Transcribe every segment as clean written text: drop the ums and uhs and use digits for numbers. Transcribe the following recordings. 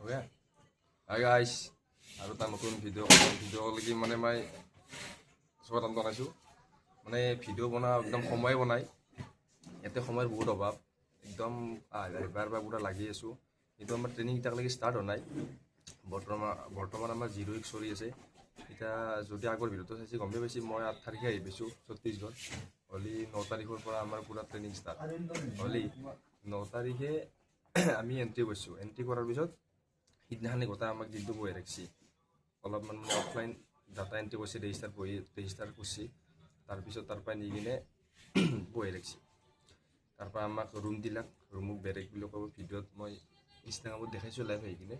okay hi guys আৰু এটা নতুন ভিডিঅ' লাগি মানে মই চবত বনাইছোঁ মানে ভিডিঅ' বনাওঁ একদম সময় বনাই ইয়াতে সময়ৰ বহুত অভাৱ একদম এবাৰ পুৰা লাগি আছোঁ কিন্তু আমাৰ ট্ৰেইনিং এতিয়ালৈকে ষ্টাৰ্ট হোৱা নাই বৰ্তমান আমাৰ 0 উইক চলি আছে এতিয়া যদি আগৰ ভিডিঅ'টো চাইছে গমেই পাইছে মই 8 তাৰিখে আহি পাইছোঁ ছত্তীশগড় হ'লি 9 তাৰিখৰ পৰা আমাৰ পুৰা ট্ৰেইনিং ষ্টাৰ্ট হ'লি 9 তাৰিখে আমি এণ্ট্ৰি কৰিছোঁ এণ্ট্ৰি কৰাৰ পিছত সিদিনাখনে গোটেই আমাক দিনটো বহি ৰাখিছে অলপমান মানে অফলাইন ডাটা এণ্ট্ৰি কৰিছে ৰেজিষ্টাৰ কৰিছে তাৰপিছত তাৰ পৰা নি কিনে বহি ৰাখিছে তাৰপৰা আমাক ৰুম দিলাক ৰুমক বেৰেক বুলি ক'ব ভিডিঅ'ত মই ইনষ্টাগ্ৰামত দেখাইছোঁ লাইভ আহি কিনে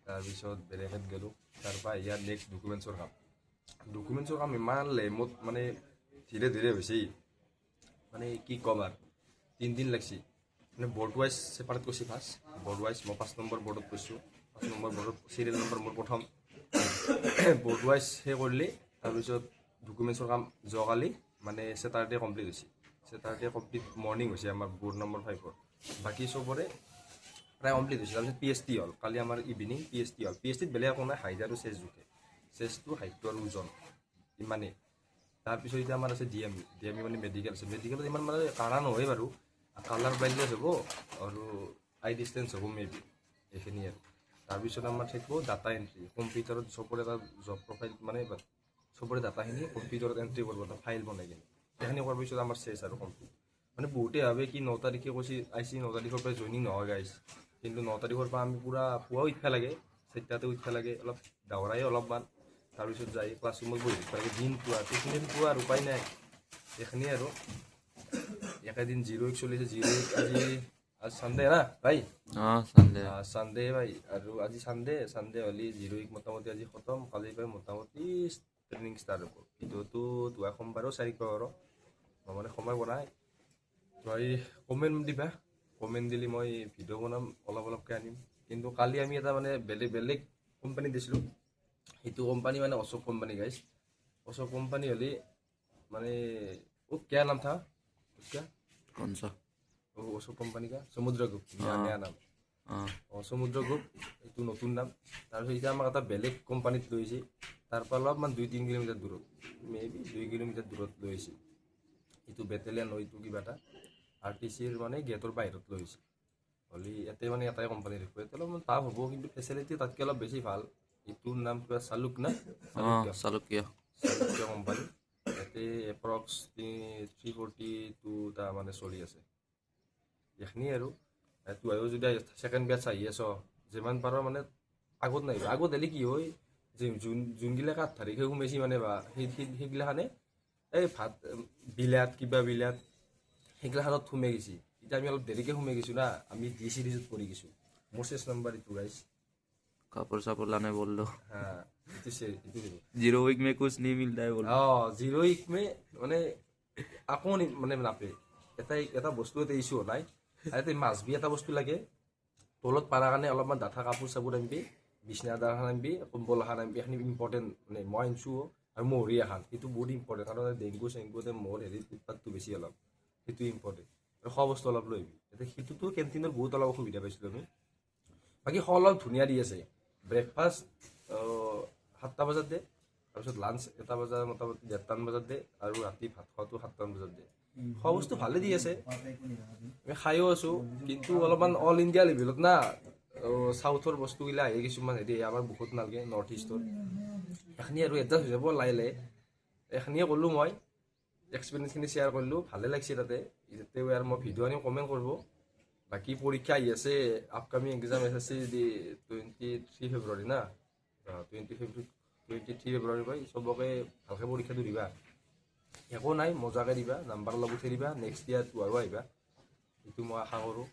তাৰপিছত বেৰেকত গ'লোঁ তাৰপৰা ইয়াৰ নেক্সট ডকুমেণ্টছৰ কাম ইমান লেমত মানে ধীৰে ধীৰে হৈছে মানে কি ক'ম আৰু 3 দিন লাগছে মানে বৰ্ড ৱাইজ ছেপাৰেট কৰিছে ফাৰ্ষ্ট বৰ্ড ৱাইজ মই 5 নম্বৰ বৰ্ডত কৰিছোঁ 5 নম্বৰ বৰ্ডত চিৰিয়েল নম্বৰ মোৰ প্ৰথম বৰ্ড ৱাইজ সেই কৰিলে তাৰপিছত ডকুমেণ্টছৰ কাম যোৱাকালি মানে ছেটাৰডে কমপ্লিট হৈছে ছেটাৰডে কমপ্লিট মৰ্ণিং হৈছে আমাৰ বৰ্ড নম্বৰ 5ৰ বাকী চবৰে প্ৰায় কমপ্লিট হৈছে তাৰপিছত PST হ'ল কালি আমাৰ ইভিনিং PST হ'ল PSTত বেলেগ একো নাই হাইট আৰু চেজ জোখে চেজটো হাইটটো আৰু ওজন ইমানেই তাৰপিছত এতিয়া আমাৰ আছে DME মানে মেডিকেল আছে মেডিকেলত ইমান মানে কাৰা নহয় বাৰু কালাৰ ব্লাইণ্ডনেছ হ'ব আৰু আই ডিষ্টেঞ্চ হ'ব মেবি এইখিনি আৰু তাৰপিছত আমাৰ থাকিব ডাটা এণ্ট্ৰি কম্পিউটাৰত চবৰে এটা জব প্ৰফাইল মানে চবৰে ডাটাখিনি কম্পিউটাৰত এণ্ট্ৰি কৰিব এটা ফাইল বনাই কিনে সেইখিনি কৰাৰ পিছত আমাৰ চেছ আৰু কমপ্লিট মানে বহুতে ভাবে কি 9 তাৰিখে কৈছে আইচি 9 তাৰিখৰ পৰা জইনিং নহয় গাইছ কিন্তু 9 তাৰিখৰ পৰা আমি পুৰা পুৱা উঠিব লাগে 4টাতে উঠিব লাগে অলপ দাউৰাই অলপমান তাৰপিছত যাই ক্লাছৰুমত বহি থাকিব লাগে দিন পুৱা আৰু উপায় নাই এইখিনি আৰু একেদিন 0 উইক চলিছে 0 উইক আজি সানডে না ভাই সানডে ভাই আৰু আজি সানডে হ'লে 0 উইক মোটামুটি আজি খতম কালি পৰা মোটামুটি ট্ৰেইনিং ষ্টাৰ্ট হ'ব ভিডিঅ'টো দুৱা সোমবাৰো 4 পাৰ মই মানে সময় বনাই তই কমেণ্ট দিবা কমেণ্ট দিলে মই ভিডিঅ' বনাম অলপকৈ আনিম কিন্তু কালি আমি এটা মানে বেলেগ কোম্পানী দিছিলোঁ সেইটো কোম্পানী মানে অশোক কোম্পানী গাইছ অশোক কোম্পানী হ'লে মানে क्या नाम था उसका कौन सा অশোক কোম্পানী का সমুদ্ৰ গ্ৰুপ নয়া নাম সমুদ্ৰ গ্ৰুপ এইটো নতুন নাম তাৰপিছত এতিয়া আমাক এটা বেলেগ কোম্পানীত লৈছে তাৰ পৰা অলপমান 2-3 কিলোমিটাৰ দূৰত মেবি 2 কিলোমিটাৰ দূৰত লৈছে এইটো বেটেলিয়ান হয় এইটো কিবা এটা RTCৰ মানে গেটৰ বাহিৰত লৈছে হ'লে ইয়াতে মানে এটাই কোম্পানী ৰাখিব এতিয়া অলপমান টাফ হ'ব কিন্তু ফেচিলিটি তাতকৈ অলপ বেছি ভাল এইটোৰ নাম কিবা চালুক না চালুকিয়া কোম্পানী ইয়াতে এপ্ৰক্স 342টা মানে চলি আছে এইখিনি আৰু তুইও যদি ছেকেণ্ড বেটছ আহি আছ যিমান পাৰ মানে আগত নাহিব আগত হ'লে কি হয় যে যোনগিলাক 8 তাৰিখে সোমাইছে মানে বা সেইগিলাখানে এই ভাত বিলাত কিবা বিলাত সেইগিলাখানত সোমাই গৈছে এতিয়া আমি অলপ দেৰিকৈ সোমাই গৈছোঁ না আমি D সিৰিজত পৰি গৈছোঁ মোৰ 6 নম্বৰ এইটো গাইছ कपड़ सापड़ लाने बोल दो हाँ 0 वीक में कुछ नहीं मिलता है बोल 0 উইক মে মানে আকৌ মানে নাপে এটা বস্তু এটা ইছ্যু নাই আৰু মাছ বি এটা বস্তু লাগে তলত পাৰা কাৰণে অলপমান ডাঠা কাপোৰ চাপোৰ আনিবি বিছনা এখন আনিবি কম্বল এখন আনিবি এইখিনি ইম্পৰ্টেণ্ট মানে মই আনিছোঁ আৰু মহৰি এখন সেইটো বহুত ইম্পৰ্টেণ্ট কাৰণ ডেংগু চেংগুতে মোৰ হেৰি উৎপাতটো বেছি অলপ সেইটো ইম্পৰ্টেণ্ট আৰু খোৱা বস্তু অলপ লৈ আহিবি এতিয়া সেইটোতো কেণ্টিনত বহুত অলপ অসুবিধা পাইছিলোঁ আমি বাকী অলপ ধুনীয়া দি আছে ব্ৰেকফাষ্ট 7টা বজাত দিয়ে তাৰপিছত লাঞ্চ 1টা বজাত মোটামুটি 1:30 বজাত দিয়ে আৰু ৰাতি ভাত খোৱাটো 7টামান বজাত দিয়ে খোৱা বস্তু ভালে দি আছে আমি খায়ো আছোঁ কিন্তু অলপমান অল ইণ্ডিয়া লেভেলত না চাউথৰ বস্তুগিলা আহে কিছুমান হেৰি আমাৰ বহুত নালাগে নৰ্থ ইষ্টৰ এইখিনি আৰু এডজাষ্ট হৈ যাব লাহে এইখিনিয়ে ক'লোঁ মই এক্সপিৰিয়েঞ্চখিনি শ্বেয়াৰ কৰিলোঁ ভালে লাগিছে তাতে এতিয়া আৰু মই ভিডিঅ' আনি কমেণ্ট কৰিব বাকী পৰীক্ষা আহি আছে আপকামিং এক্সাম SSC 23 ফেব্ৰুৱাৰী না 23 ফেব্ৰুৱাৰী পৰা চবকে ভালকৈ পৰীক্ষাটো দিবা একো নাই মজাকৈ দিবা নাম্বাৰ অলপ উঠাই দিবা নেক্সট ইয়াৰটো আৰু আহিবা সেইটো মই আশা কৰোঁ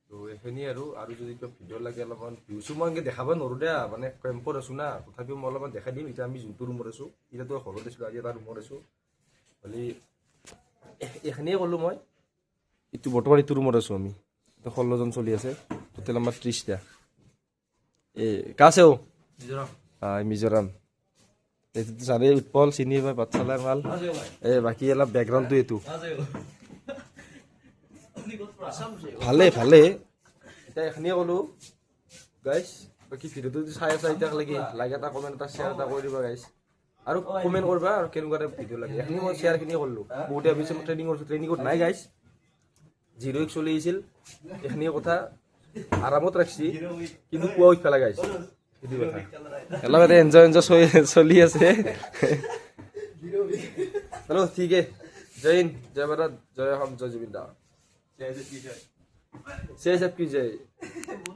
তো এইখিনিয়ে আৰু যদি কিবা ভিডিঅ' লাগে অলপমান ভিউজো মই এনেকৈ দেখাব নোৱাৰোঁ দিয়া মানে কেম্পত আছোঁ না তথাপিও মই অলপমান দেখাই দিম এতিয়া আমি যোনটো ৰুমত আছোঁ এতিয়াতো ঘৰত আছিলোঁ আজি এটা ৰুমত আছোঁ হ'লে এইখিনিয়ে ক'লোঁ মই এইটো বৰ্তমান এইটো ৰুমত আছোঁ আমি 16জন চলি আছে টোটেল আমাৰ 30টা कहाँ से हो हाँ मिजोरम सारे उत्पल चिनी भाई बादशाला माल बाकी अलग बैकग्राउंड तो ये तू ভালে ভালে এতিয়া এখনিয়ে ক'লোঁ গাইছ বাকী ভিডিঅ'টো যদি চাই আছা এতিয়া লাগি লাইক এটা কমেণ্ট এটা শ্বেয়াৰ এটা কৰি দিবা গাইছ আৰু কমেণ্ট কৰিবা আৰু কেনেকুৱা টাইপ ভিডিঅ' লাগে এইখিনি মই শ্বেয়াৰখিনি কৰিলোঁ বহুতে ভাবিছে মই ট্ৰেইনিং কৰিছোঁ ট্ৰেইনিঙত নাই গাইছ 0 উইক চলি আহিছিল এইখিনি কথা আৰামত ৰাখছি কিন্তু পুৱা উঠা লাগা গাইছ সেইটো কথা একেলগতে এনজয় চলি আছে চলো ঠিক আছে জয় হিন্দ জয় ভাৰত জয় অসম জয় জুবিন দা জয় জয়